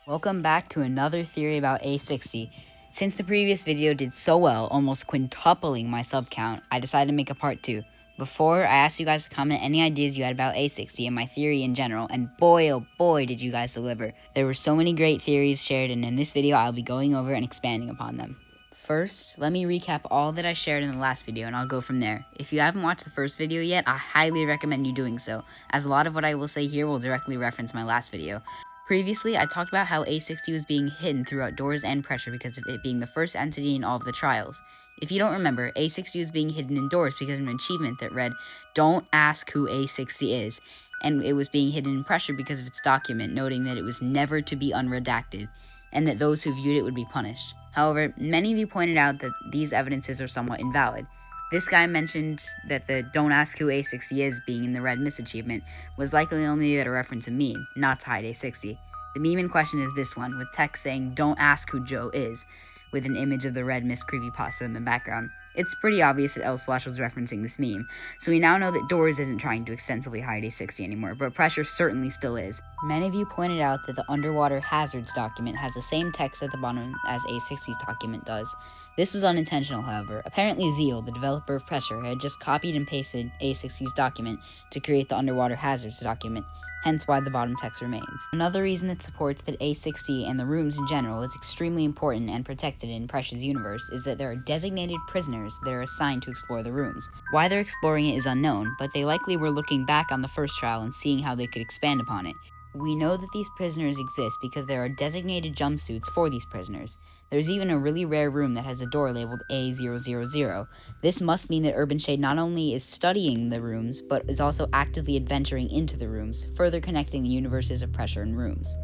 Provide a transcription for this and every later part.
Welcome back to another theory about A-60. Since the previous video did so well, almost quintupling my sub count, I decided to make a part 2. Before, I asked you guys to comment any ideas you had about A-60 and my theory in general, and boy oh boy did you guys deliver. There were so many great theories shared, and in this video I'll be going over and expanding upon them. First, let me recap all that I shared in the last video and I'll go from there. If you haven't watched the first video yet, I highly recommend you doing so, as a lot of what I will say here will directly reference my last video. Previously, I talked about how A-60 was being hidden throughout doors and pressure because of it being the first entity in all of the trials. If you don't remember, A-60 was being hidden in doors because of an achievement that read, "Don't ask who A-60 is," and it was being hidden in pressure because of its document noting that it was never to be unredacted, and that those who viewed it would be punished. However, many of you pointed out that these evidences are somewhat invalid. This guy mentioned that the "Don't ask who A-60 is" being in the red misachievement was likely only to reference a meme, not to hide A-60. The meme in question is this one, with text saying "Don't ask who Joe is," with an image of the red mist creepypasta in the background. It's pretty obvious that Elsplash was referencing this meme, so we now know that Doors isn't trying to extensively hide A-60 anymore, but Pressure certainly still is. Many of you pointed out that the Underwater Hazards document has the same text at the bottom as A-60's document does. This was unintentional, however. Apparently Zeal, the developer of Pressure, had just copied and pasted A-60's document to create the Underwater Hazards document, hence why the bottom text remains. Another reason that supports that A-60 and the rooms in general is extremely important and protected in Pressure's universe is that there are designated prisoners that are assigned to explore the rooms. Why they're exploring it is unknown, but they likely were looking back on the first trial and seeing how they could expand upon it. We know that these prisoners exist because there are designated jumpsuits for these prisoners. There's even a really rare room that has a door labeled A000. This must mean that Urban Shade not only is studying the rooms, but is also actively adventuring into the rooms, further connecting the universes of Pressure and Rooms.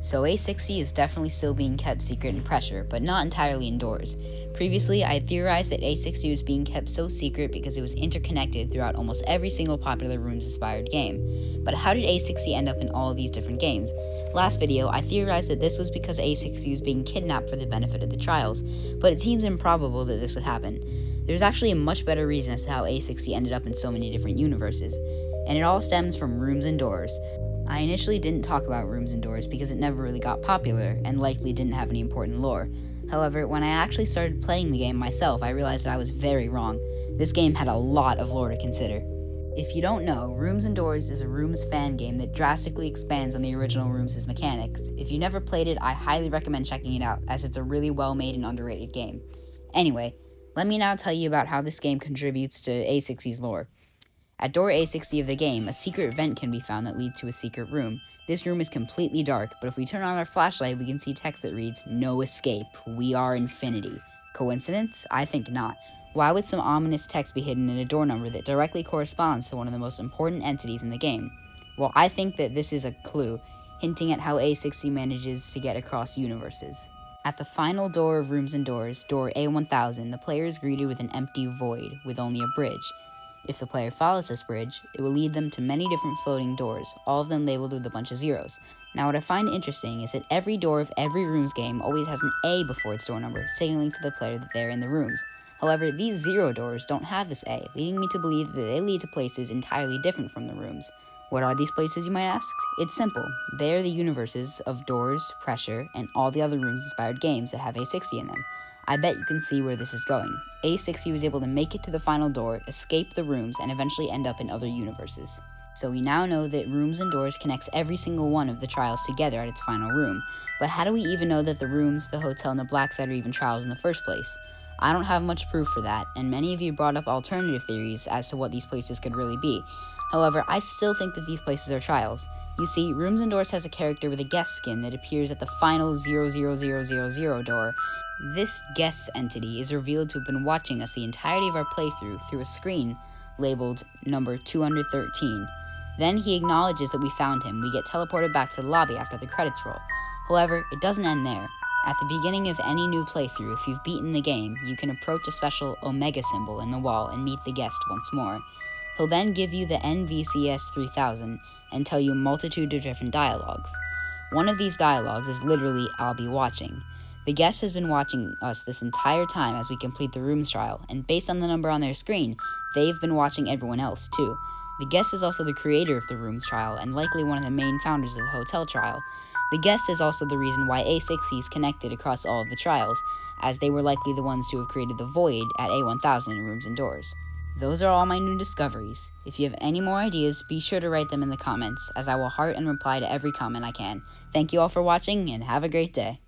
So A-60 is definitely still being kept secret in Pressure, but not entirely indoors. Previously, I had theorized that A-60 was being kept so secret because it was interconnected throughout almost every single popular Rooms-inspired game. But how did A-60 end up in all of these different games? Last video, I theorized that this was because A-60 was being kidnapped for the benefit of the trials, but it seems improbable that this would happen. There's actually a much better reason as to how A-60 ended up in so many different universes, and it all stems from Rooms and Doors. I initially didn't talk about Rooms and Doors because it never really got popular and likely didn't have any important lore. However, when I actually started playing the game myself, I realized that I was very wrong. This game had a lot of lore to consider. If you don't know, Rooms and Doors is a Rooms fan game that drastically expands on the original Rooms' mechanics. If you never played it, I highly recommend checking it out, as it's a really well-made and underrated game. Anyway, let me now tell you about how this game contributes to A-60's lore. At door A-60 of the game, a secret vent can be found that leads to a secret room. This room is completely dark, but if we turn on our flashlight, we can see text that reads, "No escape, we are infinity." Coincidence? I think not. Why would some ominous text be hidden in a door number that directly corresponds to one of the most important entities in the game? Well, I think that this is a clue, hinting at how A-60 manages to get across universes. At the final door of Rooms and Doors, door A-1000, the player is greeted with an empty void, with only a bridge. If the player follows this bridge, it will lead them to many different floating doors, all of them labeled with a bunch of zeros. Now what I find interesting is that every door of every Rooms game always has an A before its door number, signaling to the player that they're in the rooms. However, these zero doors don't have this A, leading me to believe that they lead to places entirely different from the rooms. What are these places, you might ask? It's simple. They are the universes of Doors, Pressure, and all the other Rooms-inspired games that have A-60 in them. I bet you can see where this is going. A-60 was able to make it to the final door, escape the rooms, and eventually end up in other universes. So we now know that Rooms and Doors connects every single one of the trials together at its final room. But how do we even know that the rooms, the hotel, and the black site are even trials in the first place? I don't have much proof for that, and many of you brought up alternative theories as to what these places could really be. However, I still think that these places are trials. You see, Rooms and Doors has a character with a guest skin that appears at the final 00000 door. This guest entity is revealed to have been watching us the entirety of our playthrough through a screen labeled number 213. Then he acknowledges that we found him. We get teleported back to the lobby after the credits roll. However, it doesn't end there. At the beginning of any new playthrough, if you've beaten the game, you can approach a special Omega symbol in the wall and meet the guest once more. He'll then give you the NVCS 3000 and tell you a multitude of different dialogues. One of these dialogues is literally, "I'll be watching." The guest has been watching us this entire time as we complete the Rooms trial, and based on the number on their screen, they've been watching everyone else too. The guest is also the creator of the Rooms trial and likely one of the main founders of the hotel trial. The guest is also the reason why A-60s connected across all of the trials, as they were likely the ones to have created the void at A-1000 in Rooms and Doors. Those are all my new discoveries. If you have any more ideas, be sure to write them in the comments, as I will heart and reply to every comment I can. Thank you all for watching, and have a great day.